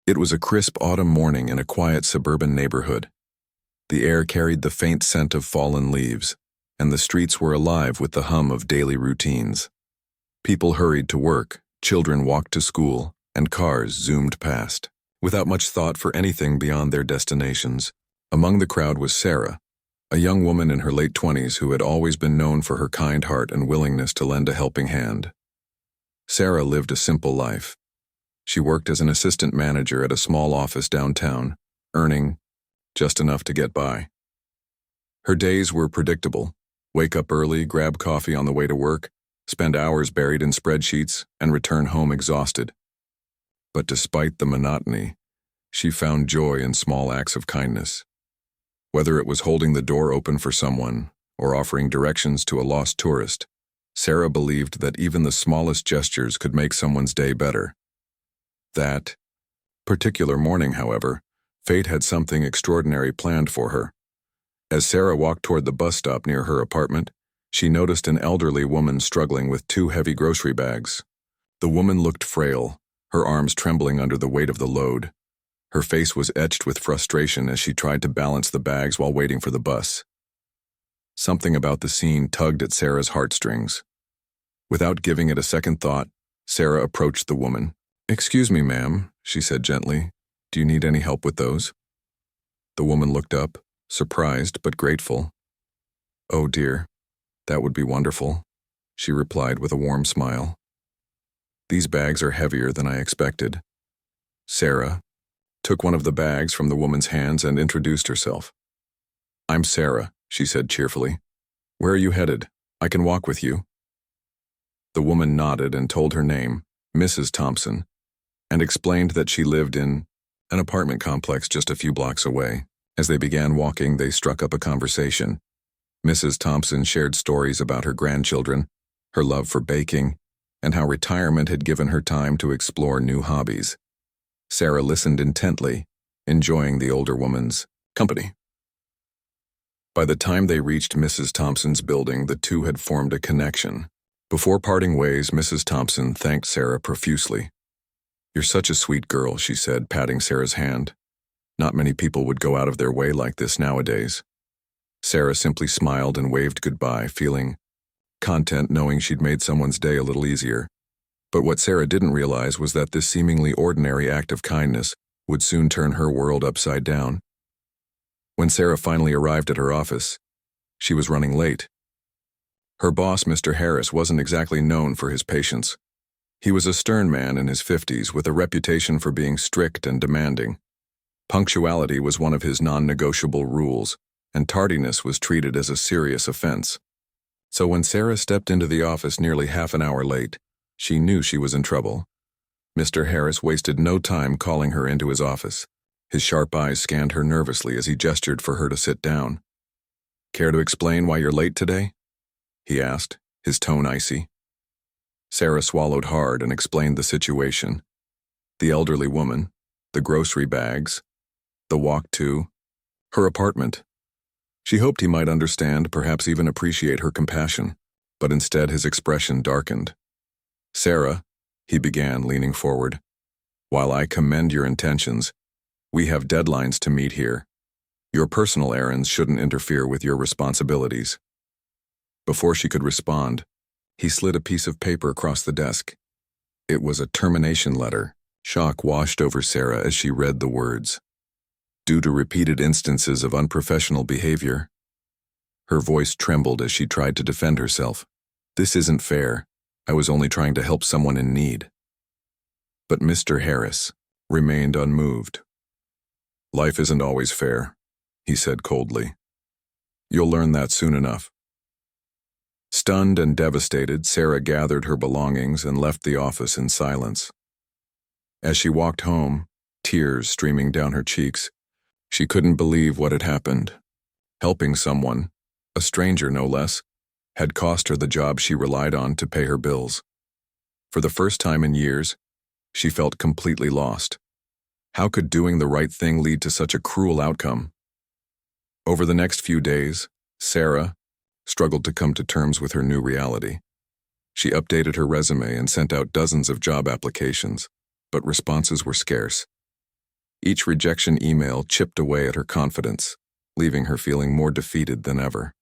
It was a crisp autumn morning in a quiet suburban neighborhood. The air carried the faint scent of fallen leaves, and the streets were alive with the hum of daily routines. People hurried to work, children walked to school, and cars zoomed past, without much thought for anything beyond their destinations. Among the crowd was Sarah, a young woman in her late 20s who had always been known for her kind heart and willingness to lend a helping hand. Sarah lived a simple life. She worked as an assistant manager at a small office downtown, earning just enough to get by. Her days were predictable. Wake up early, grab coffee on the way to work, spend hours buried in spreadsheets, and return home exhausted. But despite the monotony, she found joy in small acts of kindness. Whether it was holding the door open for someone or offering directions to a lost tourist, Sarah believed that even the smallest gestures could make someone's day better. That particular morning, however, fate had something extraordinary planned for her. As Sarah walked toward the bus stop near her apartment, she noticed an elderly woman struggling with 2 heavy grocery bags. The woman looked frail, her arms trembling under the weight of the load. Her face was etched with frustration as she tried to balance the bags while waiting for the bus. Something about the scene tugged at Sarah's heartstrings. Without giving it a second thought, Sarah approached the woman. "Excuse me, ma'am," she said gently. "Do you need any help with those?" The woman looked up, surprised but grateful. "Oh dear, that would be wonderful," she replied with a warm smile. "These bags are heavier than I expected." Sarah took one of the bags from the woman's hands and introduced herself. "I'm Sarah," she said cheerfully. "Where are you headed? I can walk with you." The woman nodded and told her name, Mrs. Thompson, and explained that she lived in an apartment complex just a few blocks away. As they began walking, they struck up a conversation. Mrs. Thompson shared stories about her grandchildren, her love for baking, and how retirement had given her time to explore new hobbies. Sarah listened intently, enjoying the older woman's company. By the time they reached Mrs. Thompson's building, the two had formed a connection. Before parting ways, Mrs. Thompson thanked Sarah profusely. "You're such a sweet girl," she said, patting Sarah's hand. "Not many people would go out of their way like this nowadays." Sarah simply smiled and waved goodbye, feeling content knowing she'd made someone's day a little easier. But what Sarah didn't realize was that this seemingly ordinary act of kindness would soon turn her world upside down. When Sarah finally arrived at her office, she was running late. Her boss, Mr. Harris, wasn't exactly known for his patience. He was a stern man in his 50s with a reputation for being strict and demanding. Punctuality was one of his non-negotiable rules, and tardiness was treated as a serious offense. So when Sarah stepped into the office nearly half an hour late, she knew she was in trouble. Mr. Harris wasted no time calling her into his office. His sharp eyes scanned her nervously as he gestured for her to sit down. "Care to explain why you're late today?" he asked, his tone icy. Sarah swallowed hard and explained the situation. The elderly woman, the grocery bags, the walk to her apartment. She hoped he might understand, perhaps even appreciate her compassion, but instead his expression darkened. "Sarah," he began, leaning forward, "while I commend your intentions, we have deadlines to meet here. Your personal errands shouldn't interfere with your responsibilities." Before she could respond, he slid a piece of paper across the desk. It was a termination letter. Shock washed over Sarah as she read the words. "Due to repeated instances of unprofessional behavior." Her voice trembled as she tried to defend herself. "This isn't fair. I was only trying to help someone in need." But Mr. Harris remained unmoved. "Life isn't always fair," he said coldly. "You'll learn that soon enough." Stunned and devastated, Sarah gathered her belongings and left the office in silence. As she walked home, tears streaming down her cheeks, she couldn't believe what had happened. Helping someone, a stranger no less, had cost her the job she relied on to pay her bills. For the first time in years, she felt completely lost. How could doing the right thing lead to such a cruel outcome? Over the next few days, Sarah struggled to come to terms with her new reality. She updated her resume and sent out dozens of job applications, but responses were scarce. Each rejection email chipped away at her confidence, leaving her feeling more defeated than ever.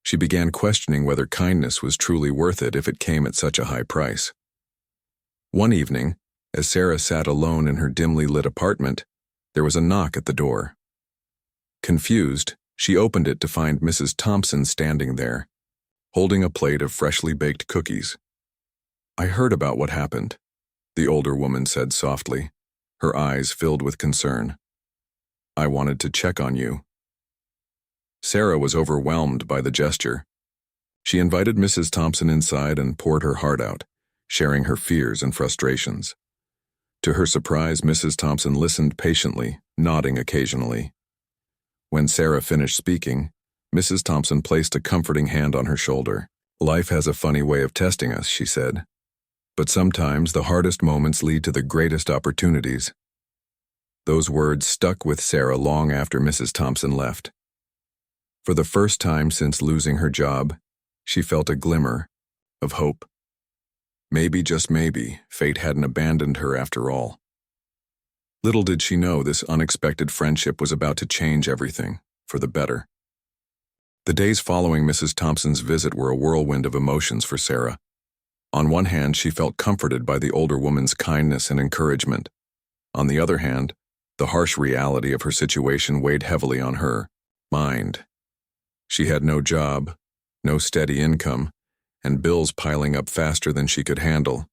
She began questioning whether kindness was truly worth it if it came at such a high price. One evening, as Sarah sat alone in her dimly lit apartment, there was a knock at the door. Confused, she opened it to find Mrs. Thompson standing there, holding a plate of freshly baked cookies. "I heard about what happened," the older woman said softly, her eyes filled with concern. "I wanted to check on you." Sarah was overwhelmed by the gesture. She invited Mrs. Thompson inside and poured her heart out, sharing her fears and frustrations. To her surprise, Mrs. Thompson listened patiently, nodding occasionally. When Sarah finished speaking, Mrs. Thompson placed a comforting hand on her shoulder. "Life has a funny way of testing us," she said. "But sometimes the hardest moments lead to the greatest opportunities." Those words stuck with Sarah long after Mrs. Thompson left. For the first time since losing her job, she felt a glimmer of hope. Maybe, just maybe, fate hadn't abandoned her after all. Little did she know this unexpected friendship was about to change everything, for the better. The days following Mrs. Thompson's visit were a whirlwind of emotions for Sarah. On one hand, she felt comforted by the older woman's kindness and encouragement. On the other hand, the harsh reality of her situation weighed heavily on her mind. She had no job, no steady income, and bills piling up faster than she could handle.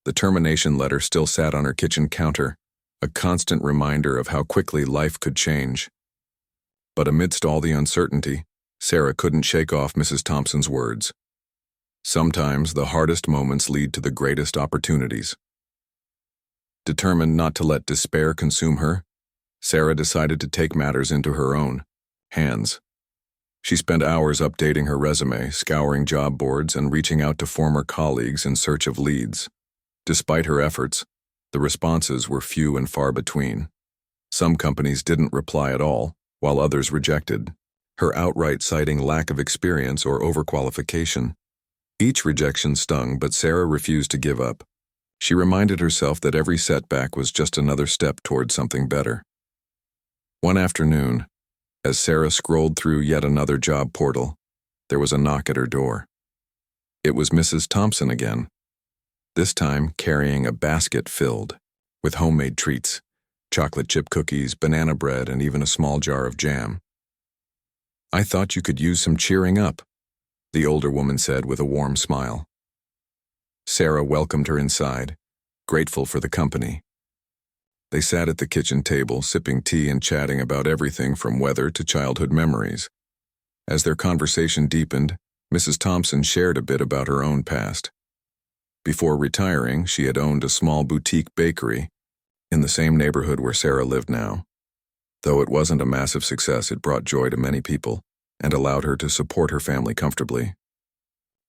The termination letter still sat on her kitchen counter, a constant reminder of how quickly life could change. But amidst all the uncertainty, Sarah couldn't shake off Mrs. Thompson's words. Sometimes the hardest moments lead to the greatest opportunities. Determined not to let despair consume her, Sarah decided to take matters into her own hands. She spent hours updating her resume, scouring job boards, and reaching out to former colleagues in search of leads. Despite her efforts, the responses were few and far between. Some companies didn't reply at all, while others rejected, her outright citing lack of experience or overqualification. Each rejection stung, but Sarah refused to give up. She reminded herself that every setback was just another step toward something better. One afternoon, as Sarah scrolled through yet another job portal, there was a knock at her door. It was Mrs. Thompson again, this time carrying a basket filled with homemade treats, chocolate chip cookies, banana bread, and even a small jar of jam. "I thought you could use some cheering up," the older woman said with a warm smile. Sarah welcomed her inside, grateful for the company. They sat at the kitchen table, sipping tea and chatting about everything from weather to childhood memories. As their conversation deepened, Mrs. Thompson shared a bit about her own past. Before retiring, she had owned a small boutique bakery in the same neighborhood where Sarah lived now. Though it wasn't a massive success, it brought joy to many people and allowed her to support her family comfortably.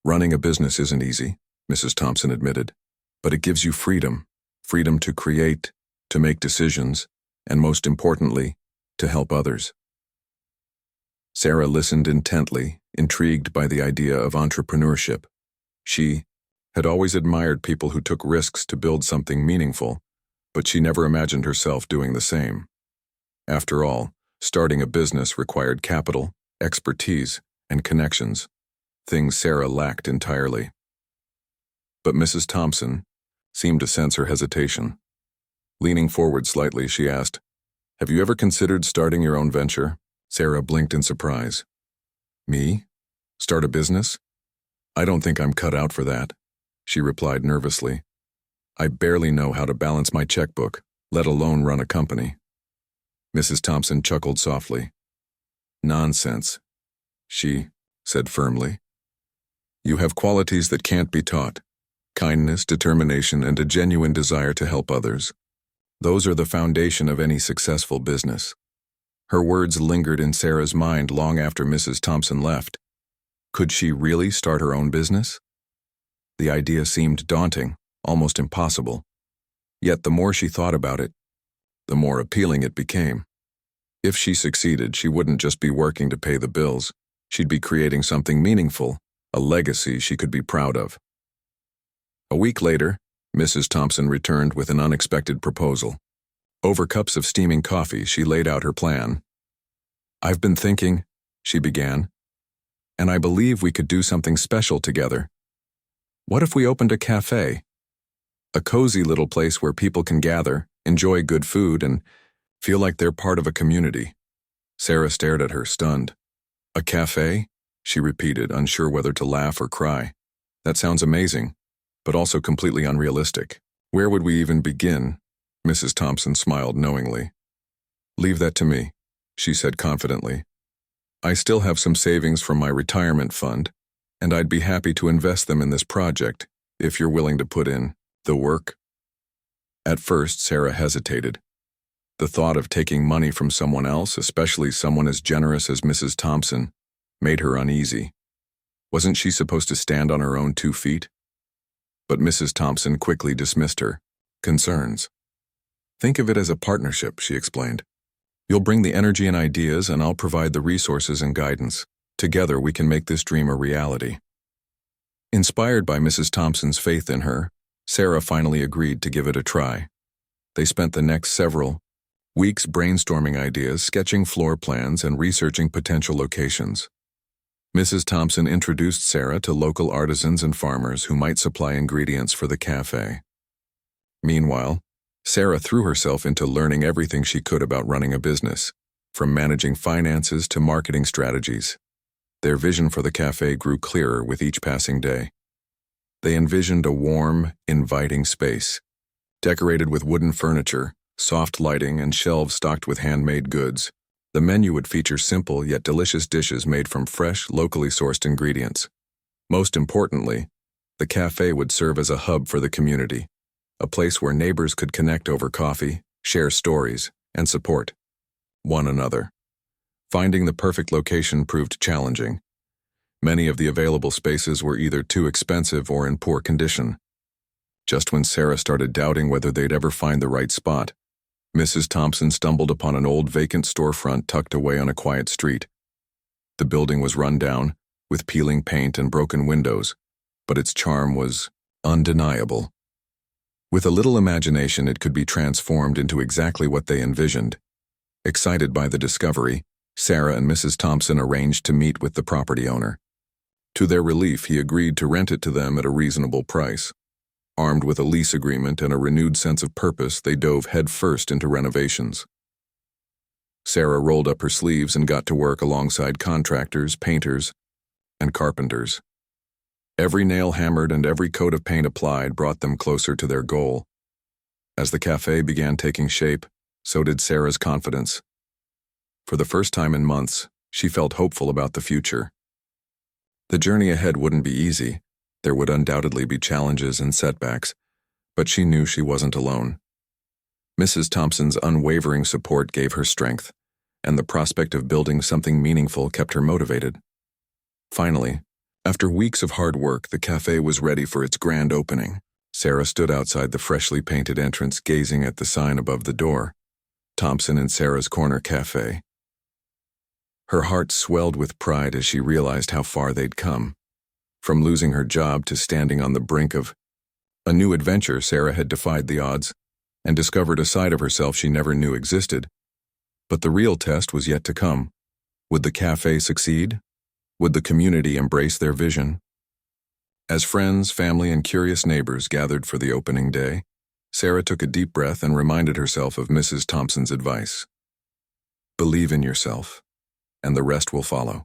"Running a business isn't easy," Mrs. Thompson admitted, "but it gives you freedom to create, to make decisions, and most importantly, to help others." Sarah listened intently, intrigued by the idea of entrepreneurship. She had always admired people who took risks to build something meaningful, but she never imagined herself doing the same. After all, starting a business required capital, expertise, and connections, things Sarah lacked entirely. But Mrs. Thompson seemed to sense her hesitation. Leaning forward slightly, she asked, "Have you ever considered starting your own venture?" Sarah blinked in surprise. "Me? Start a business? I don't think I'm cut out for that," she replied nervously. "I barely know how to balance my checkbook, let alone run a company." Mrs. Thompson chuckled softly. "Nonsense," she said firmly. "You have qualities that can't be taught: kindness, determination, and a genuine desire to help others. Those are the foundation of any successful business." Her words lingered in Sarah's mind long after Mrs. Thompson left. Could she really start her own business? The idea seemed daunting, almost impossible. Yet the more she thought about it, the more appealing it became. If she succeeded, she wouldn't just be working to pay the bills. She'd be creating something meaningful, a legacy she could be proud of. A week later, Mrs. Thompson returned with an unexpected proposal. Over cups of steaming coffee, she laid out her plan. "I've been thinking," she began, "and I believe we could do something special together. What if we opened a cafe? A cozy little place where people can gather, enjoy good food, and feel like they're part of a community." Sarah stared at her, stunned. "A cafe?" she repeated, unsure whether to laugh or cry. "That sounds amazing, but also completely unrealistic. Where would we even begin?" Mrs. Thompson smiled knowingly. "Leave that to me," she said confidently. "I still have some savings from my retirement fund, and I'd be happy to invest them in this project if you're willing to put in the work." At first, Sarah hesitated. The thought of taking money from someone else, especially someone as generous as Mrs. Thompson, made her uneasy. Wasn't she supposed to stand on her own 2 feet? But Mrs. Thompson quickly dismissed her concerns. "Think of it as a partnership," she explained. "You'll bring the energy and ideas, and I'll provide the resources and guidance. Together, we can make this dream a reality." Inspired by Mrs. Thompson's faith in her, Sarah finally agreed to give it a try. They spent the next several weeks brainstorming ideas, sketching floor plans, and researching potential locations. Mrs. Thompson introduced Sarah to local artisans and farmers who might supply ingredients for the cafe. Meanwhile, Sarah threw herself into learning everything she could about running a business, from managing finances to marketing strategies. Their vision for the cafe grew clearer with each passing day. They envisioned a warm, inviting space, decorated with wooden furniture, soft lighting, and shelves stocked with handmade goods. The menu would feature simple yet delicious dishes made from fresh, locally sourced ingredients. Most importantly, the cafe would serve as a hub for the community, a place where neighbors could connect over coffee, share stories, and support one another. Finding the perfect location proved challenging. Many of the available spaces were either too expensive or in poor condition. Just when Sarah started doubting whether they'd ever find the right spot, Mrs. Thompson stumbled upon an old vacant storefront tucked away on a quiet street. The building was run down, with peeling paint and broken windows, but its charm was undeniable. With a little imagination, it could be transformed into exactly what they envisioned. Excited by the discovery, Sarah and Mrs. Thompson arranged to meet with the property owner. To their relief, he agreed to rent it to them at a reasonable price. Armed with a lease agreement and a renewed sense of purpose, they dove headfirst into renovations. Sarah rolled up her sleeves and got to work alongside contractors, painters, and carpenters. Every nail hammered and every coat of paint applied brought them closer to their goal. As the cafe began taking shape, so did Sarah's confidence. For the first time in months, she felt hopeful about the future. The journey ahead wouldn't be easy. There would undoubtedly be challenges and setbacks, but she knew she wasn't alone. Mrs. Thompson's unwavering support gave her strength, and the prospect of building something meaningful kept her motivated. Finally, after weeks of hard work, the cafe was ready for its grand opening. Sarah stood outside the freshly painted entrance, gazing at the sign above the door, Thompson and Sarah's Corner Cafe. Her heart swelled with pride as she realized how far they'd come. From losing her job to standing on the brink of a new adventure, Sarah had defied the odds and discovered a side of herself she never knew existed. But the real test was yet to come. Would the cafe succeed? Would the community embrace their vision? As friends, family, and curious neighbors gathered for the opening day, Sarah took a deep breath and reminded herself of Mrs. Thompson's advice. Believe in yourself, and the rest will follow.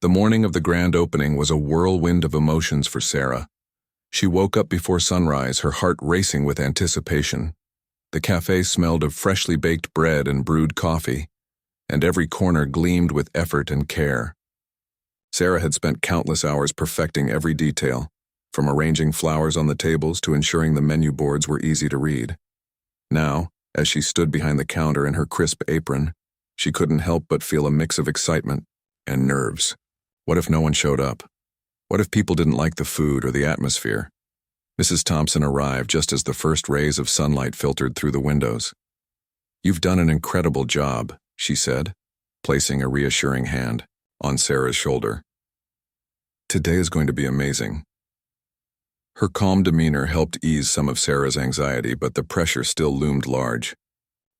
The morning of the grand opening was a whirlwind of emotions for Sarah. She woke up before sunrise, her heart racing with anticipation. The cafe smelled of freshly baked bread and brewed coffee, and every corner gleamed with effort and care. Sarah had spent countless hours perfecting every detail, from arranging flowers on the tables to ensuring the menu boards were easy to read. Now, as she stood behind the counter in her crisp apron, she couldn't help but feel a mix of excitement and nerves. What if no one showed up? What if people didn't like the food or the atmosphere? Mrs. Thompson arrived just as the first rays of sunlight filtered through the windows. "You've done an incredible job," she said, placing a reassuring hand on Sarah's shoulder. "Today is going to be amazing." Her calm demeanor helped ease some of Sarah's anxiety, but the pressure still loomed large.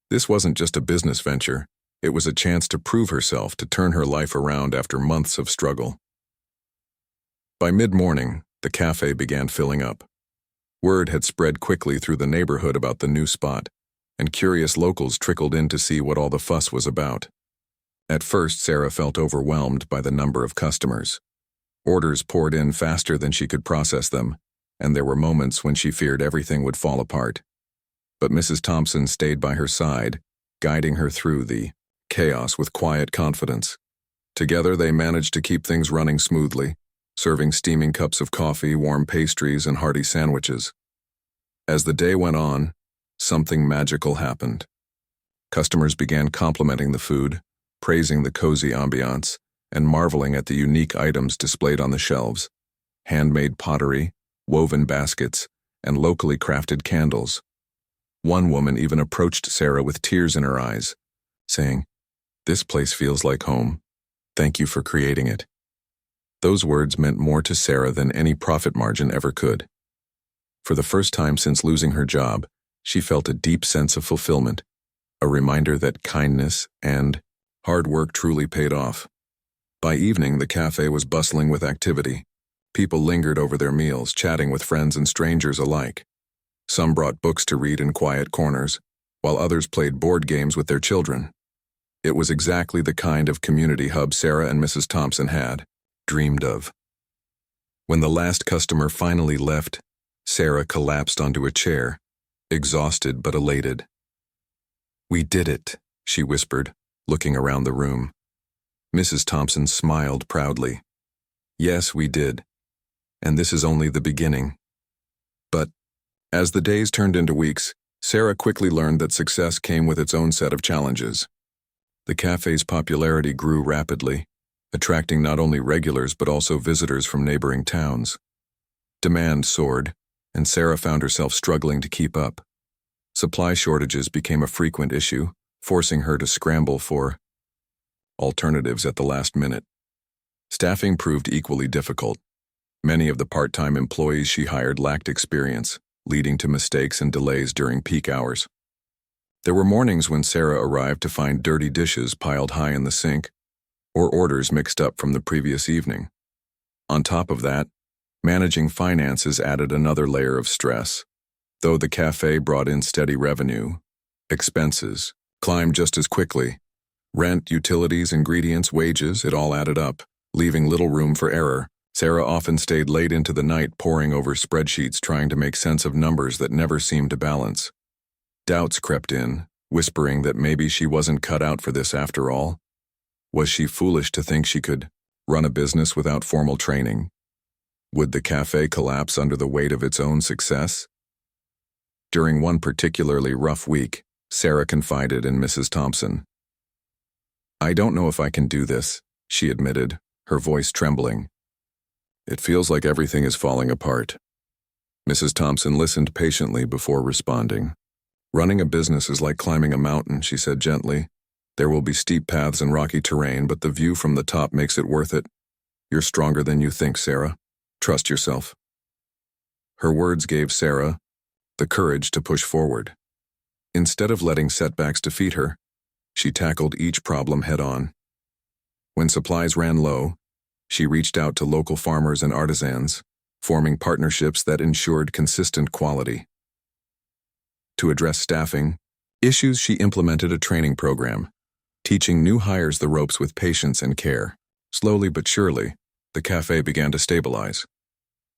This wasn't just a business venture. It was a chance to prove herself, to turn her life around after months of struggle. By mid-morning, the cafe began filling up. Word had spread quickly through the neighborhood about the new spot, and curious locals trickled in to see what all the fuss was about. At first, Sarah felt overwhelmed by the number of customers. Orders poured in faster than she could process them, and there were moments when she feared everything would fall apart. But Mrs. Thompson stayed by her side, guiding her through the chaos with quiet confidence. Together, they managed to keep things running smoothly, serving steaming cups of coffee, warm pastries, and hearty sandwiches. As the day went on, something magical happened. Customers began complimenting the food, praising the cozy ambiance, and marveling at the unique items displayed on the shelves: handmade pottery, woven baskets, and locally crafted candles. One woman even approached Sarah with tears in her eyes, saying, "This place feels like home. Thank you for creating it." Those words meant more to Sarah than any profit margin ever could. For the first time since losing her job, she felt a deep sense of fulfillment, a reminder that kindness and hard work truly paid off. By evening, the cafe was bustling with activity. People lingered over their meals, chatting with friends and strangers alike. Some brought books to read in quiet corners, while others played board games with their children. It was exactly the kind of community hub Sarah and Mrs. Thompson had dreamed of. When the last customer finally left, Sarah collapsed onto a chair, exhausted but elated. "We did it," she whispered, looking around the room. Mrs. Thompson smiled proudly. "Yes, we did. And this is only the beginning." But as the days turned into weeks, Sarah quickly learned that success came with its own set of challenges. The cafe's popularity grew rapidly, attracting not only regulars but also visitors from neighboring towns. Demand soared, and Sarah found herself struggling to keep up. Supply shortages became a frequent issue, forcing her to scramble for alternatives at the last minute. Staffing proved equally difficult. Many of the part-time employees she hired lacked experience, leading to mistakes and delays during peak hours. There were mornings when Sarah arrived to find dirty dishes piled high in the sink, or orders mixed up from the previous evening. On top of that, managing finances added another layer of stress. Though the cafe brought in steady revenue, expenses climbed just as quickly. Rent, utilities, ingredients, wages, it all added up, leaving little room for error. Sarah often stayed late into the night poring over spreadsheets trying to make sense of numbers that never seemed to balance. Doubts crept in, whispering that maybe she wasn't cut out for this after all. Was she foolish to think she could run a business without formal training? Would the cafe collapse under the weight of its own success? During one particularly rough week, Sarah confided in Mrs. Thompson. "I don't know if I can do this," she admitted, her voice trembling. "It feels like everything is falling apart." Mrs. Thompson listened patiently before responding. "Running a business is like climbing a mountain," she said gently. "There will be steep paths and rocky terrain, but the view from the top makes it worth it. You're stronger than you think, Sarah. Trust yourself." Her words gave Sarah the courage to push forward. Instead of letting setbacks defeat her, she tackled each problem head-on. When supplies ran low, she reached out to local farmers and artisans, forming partnerships that ensured consistent quality. To address staffing issues, she implemented a training program, teaching new hires the ropes with patience and care. Slowly but surely, the cafe began to stabilize.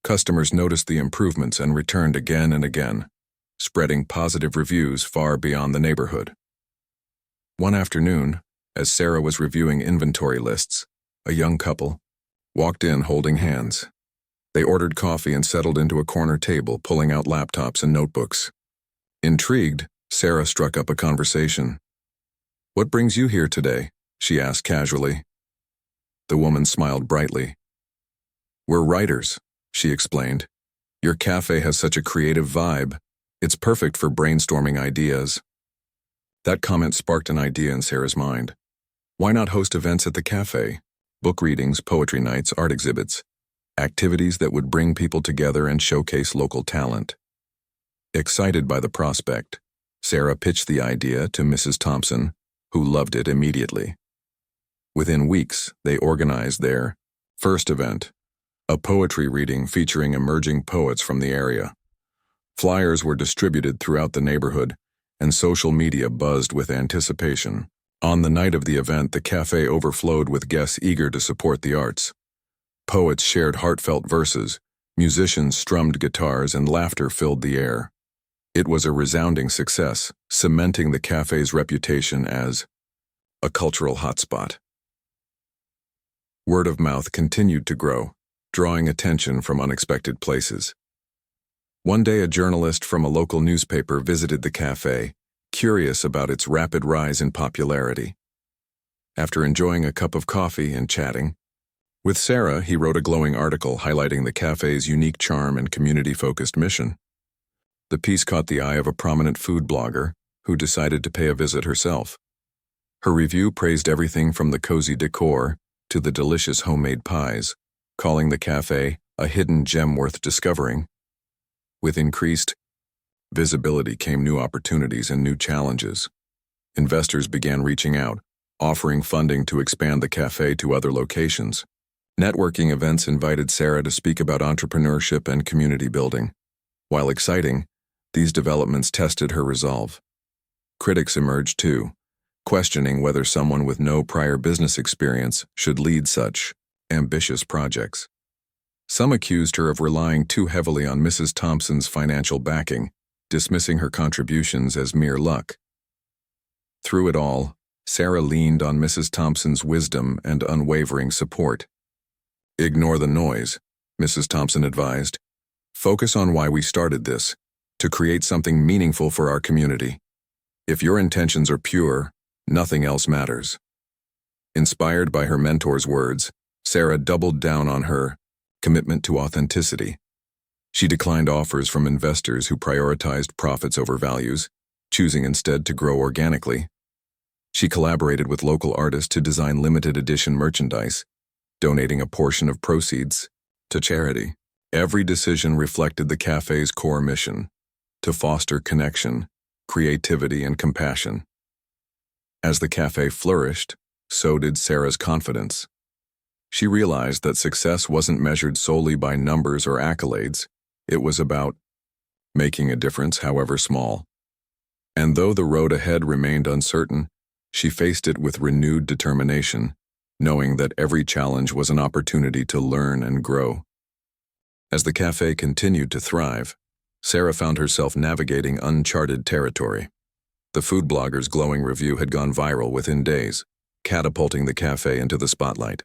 Customers noticed the improvements and returned again and again, spreading positive reviews far beyond the neighborhood. One afternoon, as Sarah was reviewing inventory lists, a young couple walked in holding hands. They ordered coffee and settled into a corner table, pulling out laptops and notebooks. Intrigued, Sarah struck up a conversation. "What brings you here today?" she asked casually. The woman smiled brightly. "We're writers," she explained. "Your cafe has such a creative vibe. It's perfect for brainstorming ideas." That comment sparked an idea in Sarah's mind. Why not host events at the cafe? Book readings, poetry nights, art exhibits. activities that would bring people together and showcase local talent. Excited by the prospect, Sarah pitched the idea to Mrs. Thompson, who loved it immediately. Within weeks, they organized their first event, a poetry reading featuring emerging poets from the area. Flyers were distributed throughout the neighborhood, and social media buzzed with anticipation. On the night of the event, the cafe overflowed with guests eager to support the arts. Poets shared heartfelt verses, musicians strummed guitars, and laughter filled the air. It was a resounding success, cementing the cafe's reputation as a cultural hotspot. Word of mouth continued to grow, drawing attention from unexpected places. One day, a journalist from a local newspaper visited the cafe, curious about its rapid rise in popularity. After enjoying a cup of coffee and chatting with Sarah, he wrote a glowing article highlighting the cafe's unique charm and community-focused mission. The piece caught the eye of a prominent food blogger who decided to pay a visit herself. Her review praised everything from the cozy decor to the delicious homemade pies, calling the cafe a hidden gem worth discovering. With increased visibility came new opportunities and new challenges. Investors began reaching out, offering funding to expand the cafe to other locations. Networking events invited Sarah to speak about entrepreneurship and community building. While exciting, these developments tested her resolve. Critics emerged too, questioning whether someone with no prior business experience should lead such ambitious projects. Some accused her of relying too heavily on Mrs. Thompson's financial backing, dismissing her contributions as mere luck. Through it all, Sarah leaned on Mrs. Thompson's wisdom and unwavering support. "Ignore the noise," Mrs. Thompson advised. "Focus on why we started this, to create something meaningful for our community. If your intentions are pure, nothing else matters." Inspired by her mentor's words, Sarah doubled down on her commitment to authenticity. She declined offers from investors who prioritized profits over values, choosing instead to grow organically. She collaborated with local artists to design limited edition merchandise, donating a portion of proceeds to charity. Every decision reflected the cafe's core mission: to foster connection, creativity, and compassion. As the cafe flourished, so did Sarah's confidence. She realized that success wasn't measured solely by numbers or accolades. It was about making a difference, however small. And though the road ahead remained uncertain, she faced it with renewed determination, knowing that every challenge was an opportunity to learn and grow. As the cafe continued to thrive, Sarah found herself navigating uncharted territory. The food blogger's glowing review had gone viral within days, catapulting the cafe into the spotlight.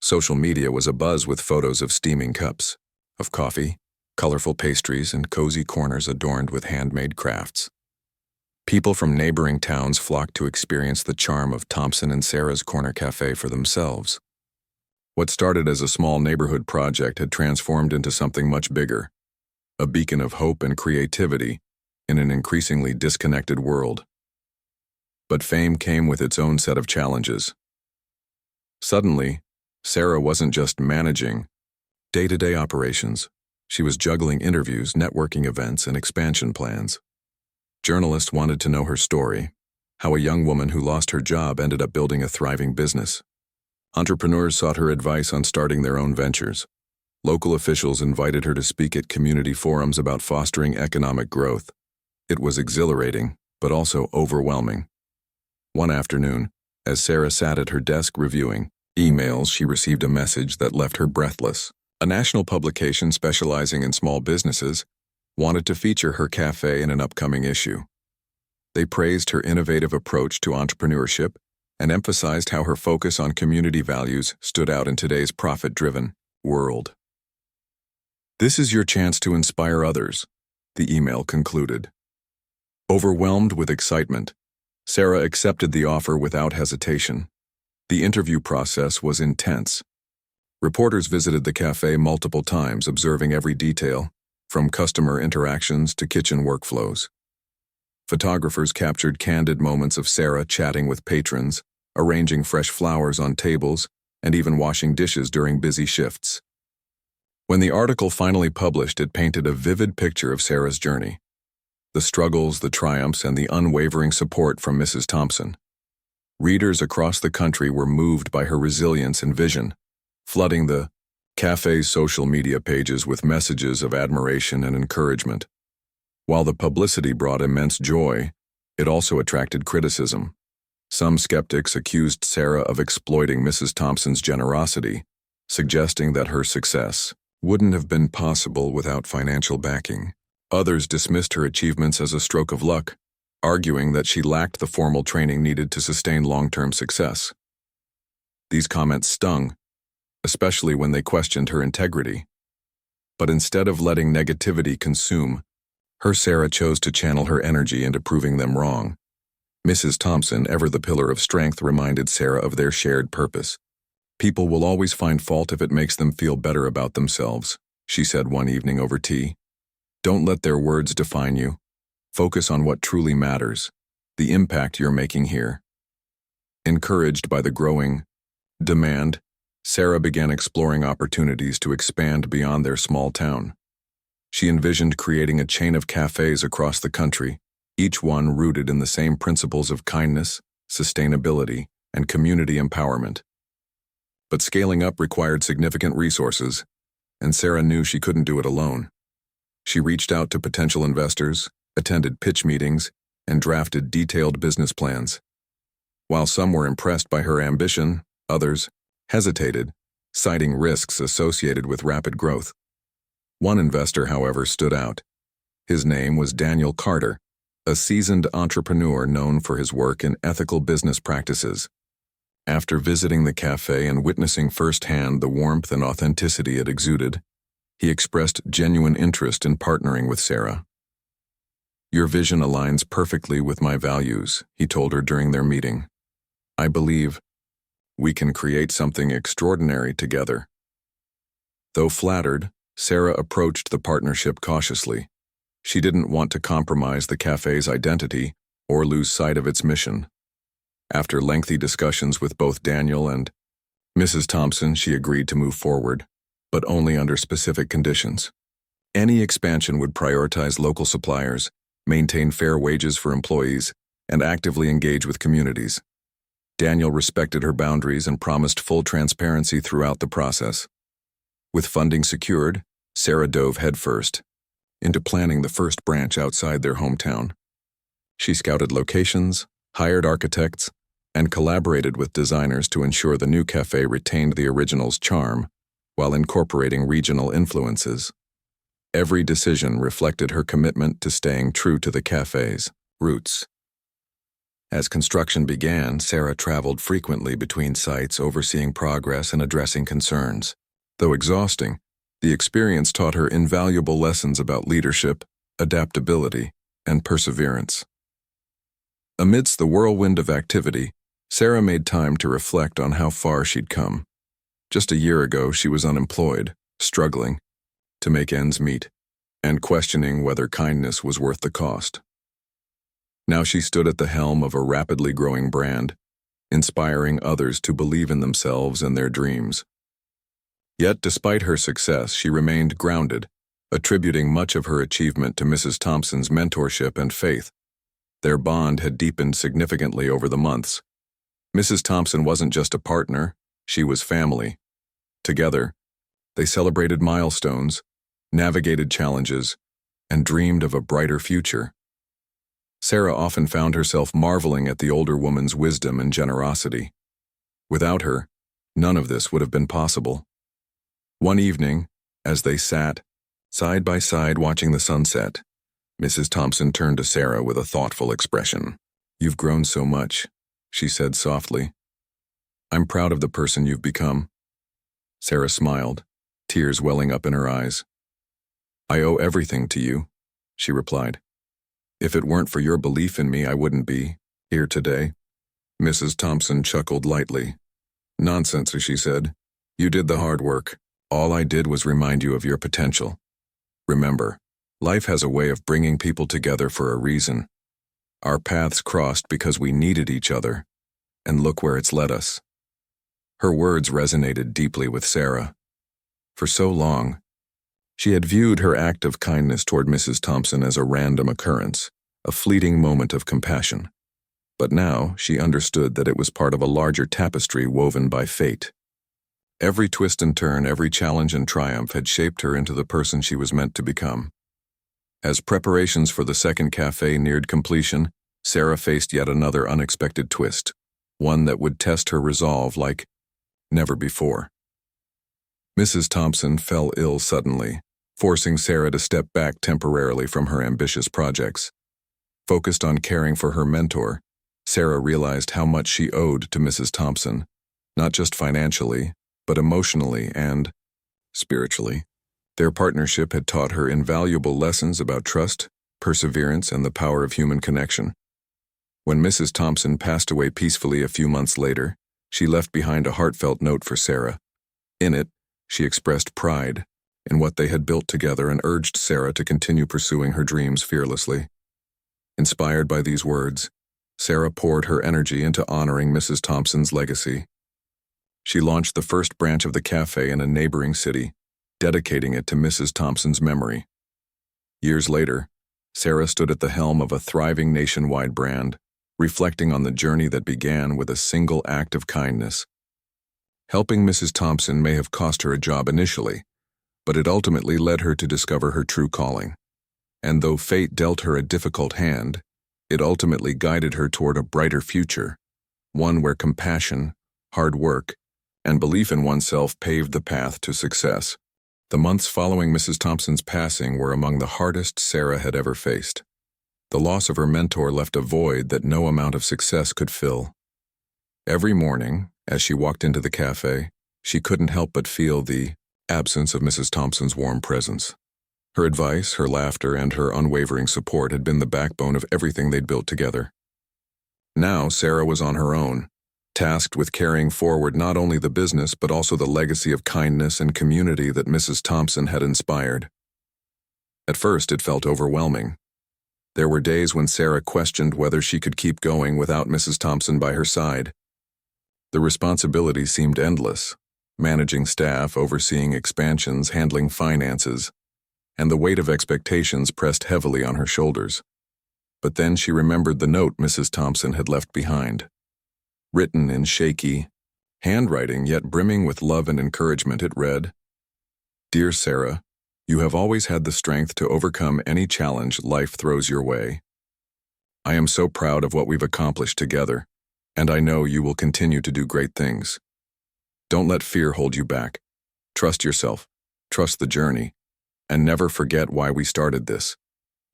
Social media was abuzz with photos of steaming cups of coffee, colorful pastries, and cozy corners adorned with handmade crafts. People from neighboring towns flocked to experience the charm of Thompson and Sarah's Corner Cafe for themselves. What started as a small neighborhood project had transformed into something much bigger, a beacon of hope and creativity in an increasingly disconnected world. But fame came with its own set of challenges. Suddenly, Sarah wasn't just managing day-to-day operations. She was juggling interviews, networking events, and expansion plans. Journalists wanted to know her story, how a young woman who lost her job ended up building a thriving business. Entrepreneurs sought her advice on starting their own ventures. Local officials invited her to speak at community forums about fostering economic growth. It was exhilarating, but also overwhelming. One afternoon, as Sarah sat at her desk reviewing emails, she received a message that left her breathless. A national publication specializing in small businesses wanted to feature her cafe in an upcoming issue. They praised her innovative approach to entrepreneurship and emphasized how her focus on community values stood out in today's profit-driven world. "This is your chance to inspire others," the email concluded. Overwhelmed with excitement, Sarah accepted the offer without hesitation. The interview process was intense. Reporters visited the cafe multiple times, observing every detail, from customer interactions to kitchen workflows. Photographers captured candid moments of Sarah chatting with patrons, arranging fresh flowers on tables, and even washing dishes during busy shifts. When the article finally published, it painted a vivid picture of Sarah's journey. The struggles, the triumphs, and the unwavering support from Mrs. Thompson. Readers across the country were moved by her resilience and vision, flooding the cafe's social media pages with messages of admiration and encouragement. While the publicity brought immense joy, it also attracted criticism. Some skeptics accused Sarah of exploiting Mrs. Thompson's generosity, suggesting that her success wouldn't have been possible without financial backing. Others dismissed her achievements as a stroke of luck, arguing that she lacked the formal training needed to sustain long-term success. These comments stung, especially when they questioned her integrity. But instead of letting negativity consume, Sarah chose to channel her energy into proving them wrong. Mrs. Thompson, ever the pillar of strength, reminded Sarah of their shared purpose. "People will always find fault if it makes them feel better about themselves," she said one evening over tea. "Don't let their words define you. Focus on what truly matters, the impact you're making here." Encouraged by the growing demand, Sarah began exploring opportunities to expand beyond their small town. She envisioned creating a chain of cafes across the country, each one rooted in the same principles of kindness, sustainability, and community empowerment. But scaling up required significant resources, and Sarah knew she couldn't do it alone. She reached out to potential investors, attended pitch meetings, and drafted detailed business plans. While some were impressed by her ambition, others hesitated, citing risks associated with rapid growth. One investor, however, stood out. His name was Daniel Carter, a seasoned entrepreneur known for his work in ethical business practices. After visiting the cafe and witnessing firsthand the warmth and authenticity it exuded, he expressed genuine interest in partnering with Sarah. "Your vision aligns perfectly with my values," he told her during their meeting. "I believe we can create something extraordinary together." Though flattered, Sarah approached the partnership cautiously. She didn't want to compromise the cafe's identity or lose sight of its mission. After lengthy discussions with both Daniel and Mrs. Thompson, she agreed to move forward, but only under specific conditions. Any expansion would prioritize local suppliers, maintain fair wages for employees, and actively engage with communities. Daniel respected her boundaries and promised full transparency throughout the process. With funding secured, Sarah dove headfirst into planning the first branch outside their hometown. She scouted locations, hired architects, and collaborated with designers to ensure the new cafe retained the original's charm while incorporating regional influences. Every decision reflected her commitment to staying true to the cafe's roots. As construction began, Sarah traveled frequently between sites, overseeing progress and addressing concerns. Though exhausting, the experience taught her invaluable lessons about leadership, adaptability, and perseverance. Amidst the whirlwind of activity, Sarah made time to reflect on how far she'd come. Just a year ago, she was unemployed, struggling to make ends meet, and questioning whether kindness was worth the cost. Now she stood at the helm of a rapidly growing brand, inspiring others to believe in themselves and their dreams. Yet, despite her success, she remained grounded, attributing much of her achievement to Mrs. Thompson's mentorship and faith. Their bond had deepened significantly over the months. Mrs. Thompson wasn't just a partner, she was family. Together, they celebrated milestones, navigated challenges, and dreamed of a brighter future. Sarah often found herself marveling at the older woman's wisdom and generosity. Without her, none of this would have been possible. One evening, as they sat side by side watching the sunset, Mrs. Thompson turned to Sarah with a thoughtful expression. "You've grown so much," she said softly. "I'm proud of the person you've become." Sarah smiled, tears welling up in her eyes. "I owe everything to you," she replied. "If it weren't for your belief in me, I wouldn't be here today." Mrs. Thompson chuckled lightly. "Nonsense," she said. "You did the hard work. All I did was remind you of your potential. Remember, life has a way of bringing people together for a reason. Our paths crossed because we needed each other, and look where it's led us." Her words resonated deeply with Sarah. For so long, She had viewed her act of kindness toward Mrs. Thompson as a random occurrence, a fleeting moment of compassion. But now she understood that it was part of a larger tapestry woven by fate. Every twist and turn, every challenge and triumph had shaped her into the person she was meant to become. As preparations for the second cafe neared completion, Sarah faced yet another unexpected twist, one that would test her resolve like never before. Mrs. Thompson fell ill suddenly, forcing Sarah to step back temporarily from her ambitious projects. Focused on caring for her mentor, Sarah realized how much she owed to Mrs. Thompson, not just financially, but emotionally and spiritually. Their partnership had taught her invaluable lessons about trust, perseverance, and the power of human connection. When Mrs. Thompson passed away peacefully a few months later, she left behind a heartfelt note for Sarah. In it, she expressed pride in what they had built together and urged Sarah to continue pursuing her dreams fearlessly. Inspired by these words, Sarah poured her energy into honoring Mrs. Thompson's legacy. She launched the first branch of the cafe in a neighboring city, dedicating it to Mrs. Thompson's memory. Years later, Sarah stood at the helm of a thriving nationwide brand, reflecting on the journey that began with a single act of kindness. Helping Mrs. Thompson may have cost her a job initially, but it ultimately led her to discover her true calling. And though fate dealt her a difficult hand, it ultimately guided her toward a brighter future, one where compassion, hard work, and belief in oneself paved the path to success. The months following Mrs. Thompson's passing were among the hardest Sarah had ever faced. The loss of her mentor left a void that no amount of success could fill. Every morning, as she walked into the cafe, she couldn't help but feel the absence of Mrs. Thompson's warm presence. Her advice, her laughter, and her unwavering support had been the backbone of everything they'd built together. Now Sarah was on her own, tasked with carrying forward not only the business but also the legacy of kindness and community that Mrs. Thompson had inspired. At first, it felt overwhelming. There were days when Sarah questioned whether she could keep going without Mrs. Thompson by her side. The responsibility seemed endless, managing staff, overseeing expansions, handling finances, and the weight of expectations pressed heavily on her shoulders. But then she remembered the note Mrs. Thompson had left behind. Written in shaky handwriting, yet brimming with love and encouragement, it read, "Dear Sarah, you have always had the strength to overcome any challenge life throws your way. I am so proud of what we've accomplished together, and I know you will continue to do great things. Don't let fear hold you back. Trust yourself, trust the journey, and never forget why we started this,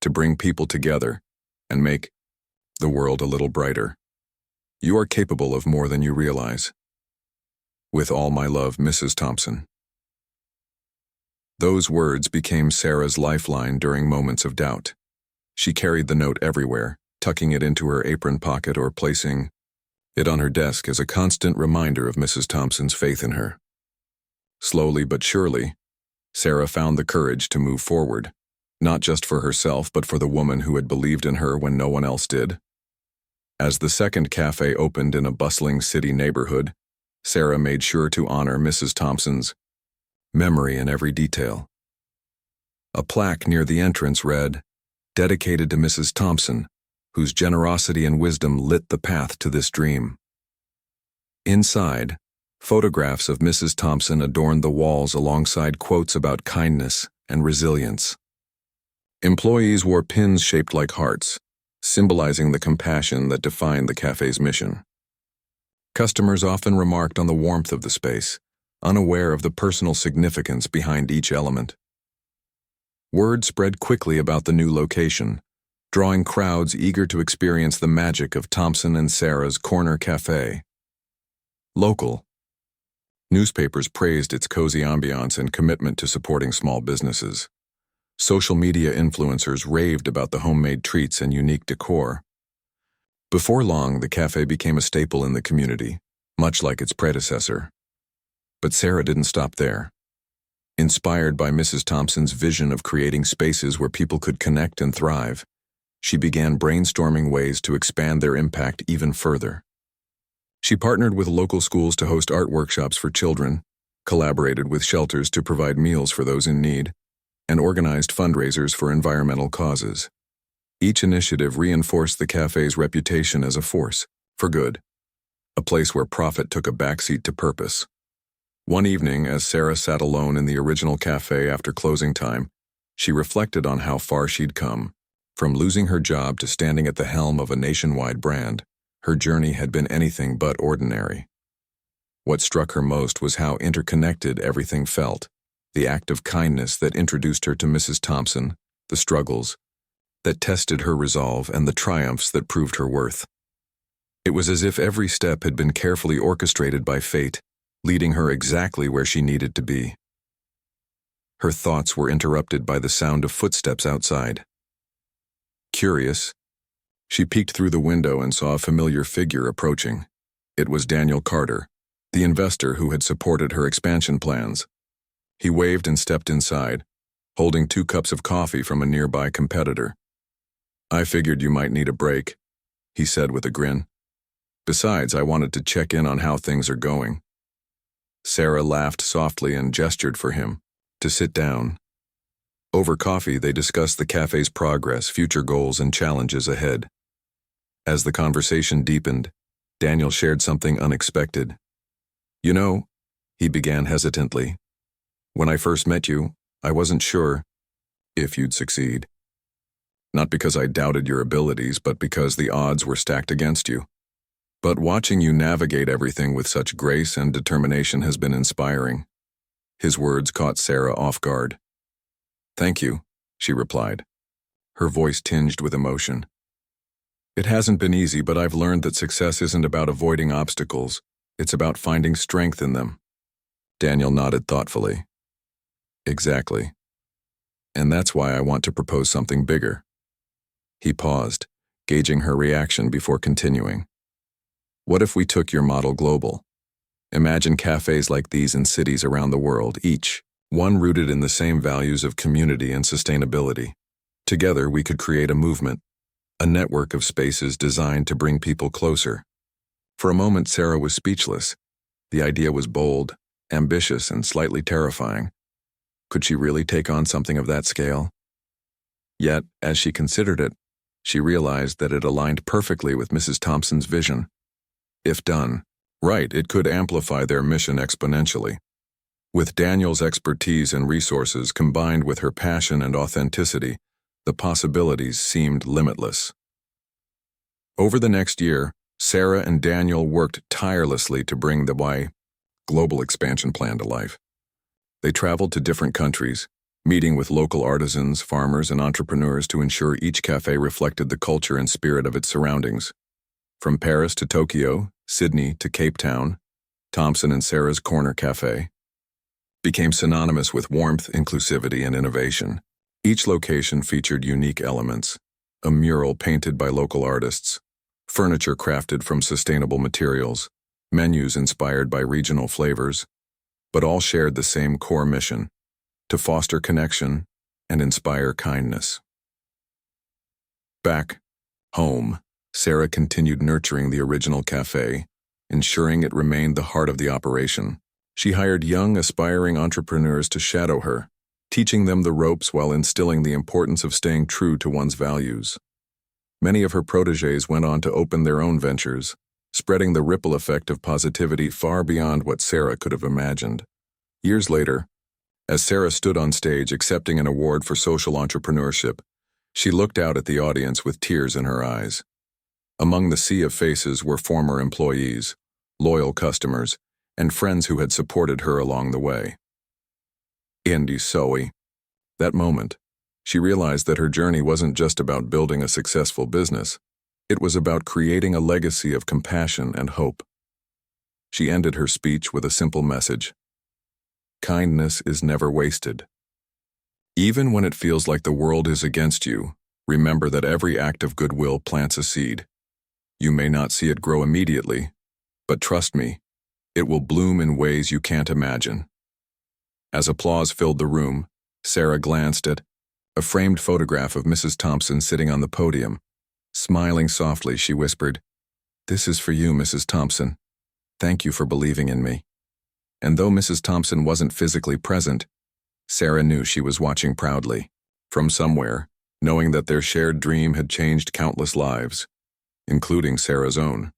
to bring people together and make the world a little brighter. You are capable of more than you realize. With all my love, Mrs. Thompson." Those words became Sarah's lifeline during moments of doubt. She carried the note everywhere, tucking it into her apron pocket or placing it on her desk as a constant reminder of Mrs. Thompson's faith in her. Slowly but surely, Sarah found the courage to move forward, not just for herself but for the woman who had believed in her when no one else did. As the second cafe opened in a bustling city neighborhood, Sarah made sure to honor Mrs. Thompson's memory in every detail. A plaque near the entrance read, "Dedicated to Mrs. Thompson, whose generosity and wisdom lit the path to this dream." Inside, photographs of Mrs. Thompson adorned the walls alongside quotes about kindness and resilience. Employees wore pins shaped like hearts, symbolizing the compassion that defined the cafe's mission. Customers often remarked on the warmth of the space, unaware of the personal significance behind each element. Word spread quickly about the new location, drawing crowds eager to experience the magic of Thompson and Sarah's Corner Cafe. Local newspapers praised its cozy ambiance and commitment to supporting small businesses. Social media influencers raved about the homemade treats and unique decor. Before long, the cafe became a staple in the community, much like its predecessor. But Sarah didn't stop there. Inspired by Mrs. Thompson's vision of creating spaces where people could connect and thrive, she began brainstorming ways to expand their impact even further. She partnered with local schools to host art workshops for children, collaborated with shelters to provide meals for those in need, and organized fundraisers for environmental causes. Each initiative reinforced the cafe's reputation as a force for good, a place where profit took a backseat to purpose. One evening, as Sarah sat alone in the original cafe after closing time, she reflected on how far she'd come. From losing her job to standing at the helm of a nationwide brand, her journey had been anything but ordinary. What struck her most was how interconnected everything felt, the act of kindness that introduced her to Mrs. Thompson, the struggles that tested her resolve, and the triumphs that proved her worth. It was as if every step had been carefully orchestrated by fate, leading her exactly where she needed to be. Her thoughts were interrupted by the sound of footsteps outside. Curious, she peeked through the window and saw a familiar figure approaching. It was Daniel Carter, the investor who had supported her expansion plans. He waved and stepped inside, holding 2 cups of coffee from a nearby competitor. "I figured you might need a break," he said with a grin. "Besides, I wanted to check in on how things are going." Sarah laughed softly and gestured for him to sit down. Over coffee, they discussed the cafe's progress, future goals, and challenges ahead. As the conversation deepened, Daniel shared something unexpected. "You know," he began hesitantly, "when I first met you, I wasn't sure if you'd succeed. Not because I doubted your abilities, but because the odds were stacked against you. But watching you navigate everything with such grace and determination has been inspiring." His words caught Sarah off guard. "Thank you," she replied, her voice tinged with emotion. "It hasn't been easy, but I've learned that success isn't about avoiding obstacles. It's about finding strength in them." Daniel nodded thoughtfully. "Exactly. And that's why I want to propose something bigger." He paused, gauging her reaction before continuing. "What if we took your model global? Imagine cafes like these in cities around the world, each one rooted in the same values of community and sustainability. Together, we could create a movement, a network of spaces designed to bring people closer." For a moment, Sarah was speechless. The idea was bold, ambitious, and slightly terrifying. Could she really take on something of that scale? Yet, as she considered it, she realized that it aligned perfectly with Mrs. Thompson's vision. If done right, it could amplify their mission exponentially. With Daniel's expertise and resources combined with her passion and authenticity, the possibilities seemed limitless. Over the next year, Sarah and Daniel worked tirelessly to bring the Y global expansion plan to life. They traveled to different countries, meeting with local artisans, farmers, and entrepreneurs to ensure each cafe reflected the culture and spirit of its surroundings. From Paris to Tokyo, Sydney to Cape Town, Thompson and Sarah's Corner Cafe became synonymous with warmth, inclusivity, and innovation. Each location featured unique elements: a mural painted by local artists, furniture crafted from sustainable materials, menus inspired by regional flavors, but all shared the same core mission: to foster connection and inspire kindness. Back home, Sarah continued nurturing the original cafe, ensuring it remained the heart of the operation. She hired young, aspiring entrepreneurs to shadow her, teaching them the ropes while instilling the importance of staying true to one's values. Many of her protégés went on to open their own ventures, spreading the ripple effect of positivity far beyond what Sarah could have imagined. Years later, as Sarah stood on stage accepting an award for social entrepreneurship, she looked out at the audience with tears in her eyes. Among the sea of faces were former employees, loyal customers, and friends who had supported her along the way. Indy Soe. That moment, she realized that her journey wasn't just about building a successful business. It was about creating a legacy of compassion and hope. She ended her speech with a simple message: kindness is never wasted. Even when it feels like the world is against you, remember that every act of goodwill plants a seed. You may not see it grow immediately, but trust me, it will bloom in ways you can't imagine. As applause filled the room, Sarah glanced at a framed photograph of Mrs. Thompson sitting on the podium. Smiling softly, she whispered, "This is for you, Mrs. Thompson. Thank you for believing in me." And though Mrs. Thompson wasn't physically present, Sarah knew she was watching proudly. From somewhere, knowing that their shared dream had changed countless lives, including Sarah's own.